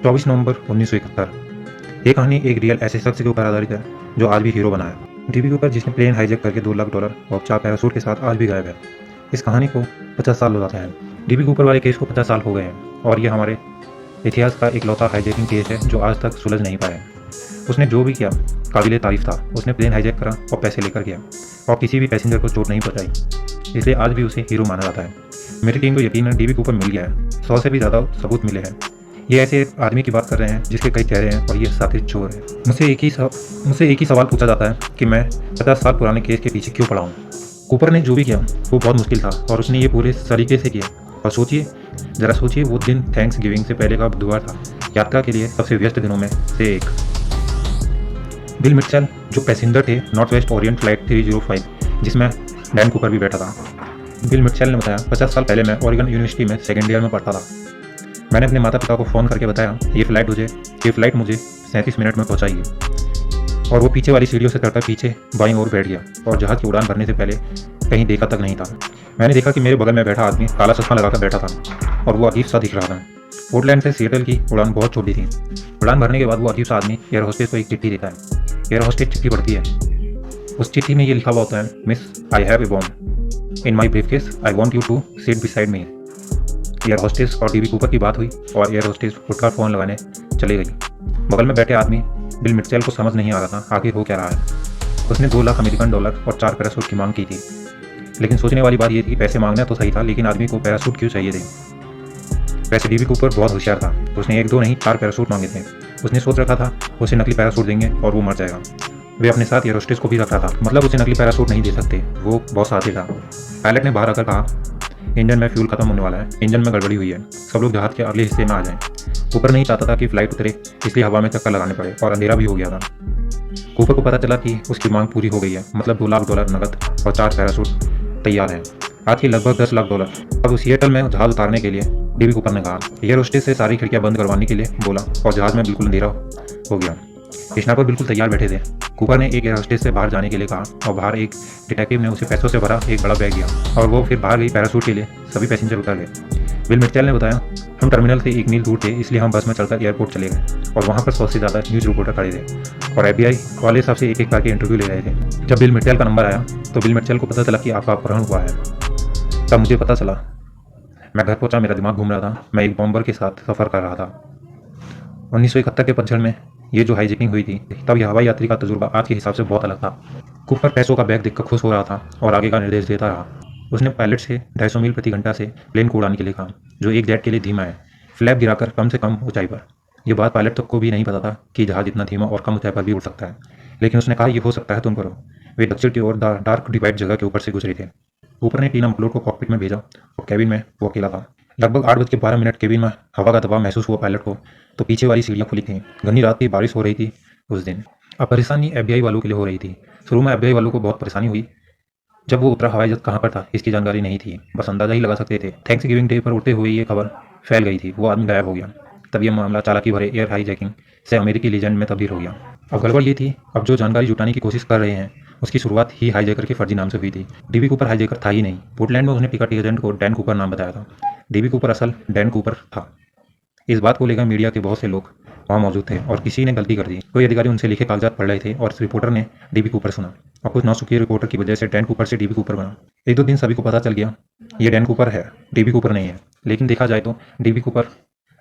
24 नवंबर 1971। ये कहानी एक रियल ऐसे शख्स के ऊपर आधारित है जो आज भी हीरो बना है। डीबी कूपर जिसने प्लेन हाईजैक करके $2 लाख और 4 पैराशूट के साथ आज भी गायब है। इस कहानी को 50 साल हो जाते हैं। डीबी कूपर वाले केस को 50 साल हो गए हैं और ये हमारे इतिहास का इकलौता हाईजैकिंग केस है जो आज तक सुलझ नहीं पाया। उसने जो भी किया काबिले तारीफ था। उसने प्लेन हाईजैक करा और पैसे लेकर गया और किसी भी पैसेंजर को चोट नहीं पहुंचाई, इसलिए आज भी उसे हीरो माना जाता है। मेरी टीम को यकीन है डीबी कूपर मिल गया है। 100 से भी ज़्यादा सबूत मिले हैं। ये ऐसे एक आदमी की बात कर रहे हैं जिसके कई चेहरे हैं और ये साथी चोर है। मुझसे एक ही सवाल पूछा जाता है कि मैं 50 साल पुराने केस के पीछे क्यों पड़ा हूँ। कूपर ने जो भी किया वो बहुत मुश्किल था और उसने ये पूरे तरीके से किया। और सोचिए, ज़रा सोचिए, वो दिन थैंक्स गिविंग से पहले का बुधवार था, यात्रा के लिए सबसे व्यस्त दिनों में से एक। बिल मिटचेल जो पैसेंजर थे नॉर्थ वेस्ट ओरिएंट फ्लाइट 305, जिसमें डैन कूपर भी बैठा था। बिल मिटचेल ने बताया, 50 साल पहले मैं ओरेगन यूनिवर्सिटी में सेकेंड ईयर में पढ़ता था। मैंने अपने माता पिता को फ़ोन करके बताया ये फ़्लाइट मुझे 37 मिनट में पहुंचाएगी। और वो पीछे वाली सीढ़ियों से चढ़कर पीछे बाईं ओर बैठ गया और जहाज़ की उड़ान भरने से पहले कहीं देखा तक नहीं था। मैंने देखा कि मेरे बगल में बैठा आदमी काला चश्मा लगाकर बैठा था और वो अजीब सा दिख रहा था। पोर्टलैंड से सिएटल की उड़ान बहुत छोटी थी। उड़ान भरने के बाद वो अजीब सा आदमी एयर होस्टेस को एक चिट्ठी देता है। एयर होस्टेस चिट्ठी पढ़ती है। उस चिट्ठी में ये लिखा हुआ होता है, miss, I have a bomb in my briefcase, I want you to sit beside me. Air hostess और डीबी कूपर की बात हुई और एयर होस्टेस उठकर फ़ोन लगाने चली गई। बगल में बैठे आदमी बिल मिटचेल को समझ नहीं आ रहा था आगे हो क्या रहा है। उसने $2 लाख और 4 पैराशूट की मांग की थी। लेकिन सोचने वाली बात यह थी, पैसे मांगना तो सही था, लेकिन आदमी को पैराशूट क्यों चाहिए थे। वैसे डीबी कूपर बहुत होशियार था। उसने 1 2 नहीं 4 पैराशूट मांगे थे। उसने सोच रखा था उसे नकली पैराशूट देंगे और वो मर जाएगा। वे अपने साथ एयर होस्टेस को भी रख रहा था, मतलब उसे नकली पैराशूट नहीं दे सकते, वो बहुत साथी था। पायलट ने बाहर आकर कहा, इंजन में फ्यूल खत्म होने वाला है, इंजन में गड़बड़ी हुई है, सब लोग जहाज के अगले हिस्से में आ जाएं। कूपर नहीं चाहता था कि फ्लाइट उतरे, इसलिए हवा में चक्कर लगाने पड़े और अंधेरा भी हो गया था। कूपर को पता चला कि उसकी मांग पूरी हो गई है, मतलब $2 लाख नकद और 4 पैराशूट तैयार हैं। आज के लगभग $10 लाख। अब सिएटल में जहाज उतारने के लिए डीबी कूपर ने कहा, एयर होस्टेस से सारी खिड़कियां बंद करवाने के लिए बोला और जहाज में बिल्कुल अंधेरा हो गया। स्नाइपर बिल्कुल तैयार बैठे थे। कूपर ने एक एयर होस्टेस से बाहर जाने के लिए कहा और बाहर एक डिटेक्टिव ने उसे पैसों से भरा एक बड़ा बैग दिया और वो फिर बाहर गई पैराशूट के लिए। सभी पैसेंजर उतर गए। बिल मिटचेल ने बताया, हम टर्मिनल से 1 मील दूर थे, इसलिए हम बस में चलकर एयरपोर्ट चले गए और वहाँ पर 100 से ज़्यादा न्यूज़ रिपोर्टर खड़े थे और FBI वाले सबसे एक एक करके इंटरव्यू ले रहे थे। जब बिल मिटचेल का नंबर आया तो बिल मिटचेल को पता चला कि आपका अपहरण हुआ है। तब मुझे पता चला। मैं घर पहुंचा, मेरा दिमाग घूम रहा था। मैं एक बॉम्बर के साथ सफ़र कर रहा था। 1971 के पतझड़ में ये जो हाईजैकिंग हुई थी, तब यह हवाई यात्री का तजुर्बा आज के हिसाब से बहुत अलग था। कूपर पैसों का बैग देखकर खुश हो रहा था और आगे का निर्देश देता रहा। उसने पायलट से 250 मील प्रति घंटा से प्लेन को उड़ाने के लिए कहा, जो एक जेट के लिए धीमा है, फ्लैप गिराकर कम से कम ऊंचाई पर। यह बात पायलट तक को भी नहीं पता था कि जहाज इतना धीमा और कम ऊंचाई पर भी उड़ सकता है, लेकिन उसने कहा यह हो सकता है, तुम करो। वे दक्षिण की ओर डार्क डिवाइड जगह के ऊपर से गुजरे थे। कूपर ने टीना मकलोड को कॉकपिट में भेजा और केबिन में वो अकेला था। लगभग 8:12 केबिन में हवा का दबाव महसूस हुआ पायलट को, तो पीछे वाली सीढ़ियाँ खुली थीं। घनी रात की बारिश हो रही थी उस दिन। अब परेशानी FBI वालों के लिए हो रही थी। शुरू में FBI वालों को बहुत परेशानी हुई। जब वो उतरा, हवाई जहाज कहाँ पर था इसकी जानकारी नहीं थी, बस अंदाजा ही लगा सकते थे। थैंक्स गिविंग डे पर उड़ते हुए ये खबर फैल गई थी, वो आदमी गायब हो गया। तब यह मामला चालाकी भरे एयर हाईजैकिंग से अमेरिकी लीजेंड में तब्दील हो गया। अब गड़बड़ ये थी, अब जो जानकारी जुटाने की कोशिश कर रहे हैं उसकी शुरुआत ही हाईजैकर के फर्जी नाम से हुई थी। डीबी कूपर हाईजैकर था ही नहीं। पोर्टलैंड में उसने टिकट एजेंट को डैन कूपर नाम बताया था। डीबी कूपर असल डैन कूपर था। इस बात को लेकर मीडिया के बहुत से लोग वहाँ मौजूद थे और किसी ने गलती कर दी। कोई अधिकारी उनसे लिखे कागजात पढ़ रहे थे और रिपोर्टर ने डीबी कूपर सुना और कुछ नौसिखिए रिपोर्टर की वजह से डैन कूपर से डीबी कूपर बना। 1 2 दिन सभी को पता चल गया ये डैन कूपर है, डीबी कूपर नहीं है। लेकिन देखा जाए तो डीबी कूपर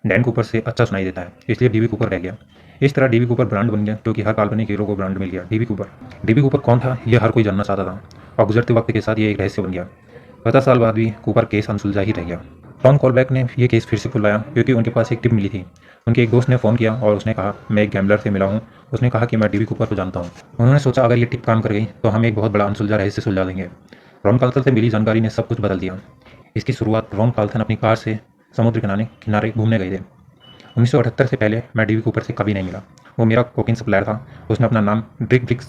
डैन कूपर से अच्छा सुनाई देता है, इसलिए डीबी कूपर रह गया। इस तरह डीबी कूपर ब्रांड बन गया, क्योंकि हर काल्पनिक हीरो को ब्रांड मिल गया डीबी कूपर। डीबी कूपर कौन था यह हर कोई जानना चाहता था और गुजरते वक्त के साथ ये एक रहस्य बन गया। 50 साल बाद भी कूपर केस अनसुलझा ही रह गया। टॉम कॉलबैक ने यह केस फिर से खुलवाया क्योंकि उनके पास एक टिप मिली थी। उनके एक दोस्त ने फ़ोन किया और उसने कहा, मैं एक गैम्बलर से मिला हूँ, उसने कहा कि मैं डीबी कूपर को जानता हूँ। उन्होंने सोचा अगर ये टिप काम कर गई तो हम एक बहुत बड़ा अनसुलझा रहस्य सुलझा देंगे। रॉन कार्लसन से मिली जानकारी ने सब कुछ बदल दिया। इसकी शुरुआत रॉन कार्लसन अपनी कार से समुद्र किनारे घूमने गए थे। 1978 से पहले मैं डीबी कूपर से कभी नहीं मिला। वो मेरा कोकीन सप्लायर था। उसने अपना नाम ब्रिक ब्रिक्स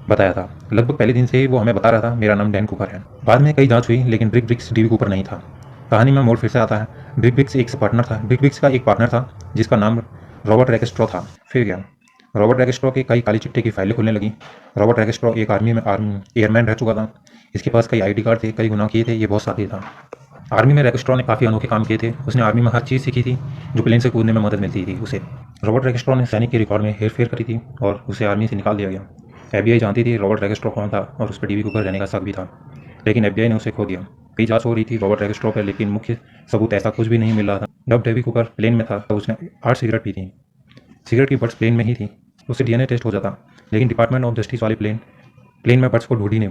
बताया था। लगभग पहले दिन से ही वो हमें बता रहा था मेरा नाम डैन कूपर है। बाद में कई जांच हुई, लेकिन ब्रिक ब्रिक्स डीबी कूपर नहीं था। कहानी में मोड़ फिर से आता है। ब्रिक ब्रिक्स एक पार्टनर था। ब्रिक ब्रिक्स का एक पार्टनर था जिसका नाम रॉबर्ट रैकेस्ट्रॉ था। फिर क्या, रॉबर्ट रैकेस्ट्रॉ की कई काली चिट्टे की फाइलें खुलने लगी। रॉबर्ट रैकेस्ट्रॉ एक आर्मी एयरमैन रह चुका था। इसके पास कई ID कार्ड थे, कई गुनाह किए थे, ये बहुत साथी था। आर्मी में रेगिस्ट्रॉन ने काफ़ी अनोखे काम किए थे। उसने आर्मी में हर चीज़ सीखी थी जो प्लेन से कूदने में मदद मिलती थी उसे। रॉबर्ट रेगिस्ट्रॉन ने सैनिक के रिकॉर्ड में हेरफेर करी थी और उसे आर्मी से निकाल दिया गया। एफबीआई जानती थी रॉबर्ट रेगिस्ट्रॉ कौन था और उस पर डीबी कूपर रहने का शक भी था, लेकिन एफबीआई ने उसे खो दिया। कई जांच हो रही थी रॉबर्ट रेगिस्ट्रॉ पर, लेकिन मुख्य सबूत ऐसा कुछ भी नहीं मिल रहा था। जब डेवी कूपर प्लेन में था तो उसने 8 सिगरेट पी थी। सिगरेट की बट्स प्लेन में ही थी। उससे डीएनए टेस्ट हो जाता, लेकिन डिपार्टमेंट ऑफ जस्टिस वाले प्लेन में बट्स को ढूंढ ही नहीं पाया।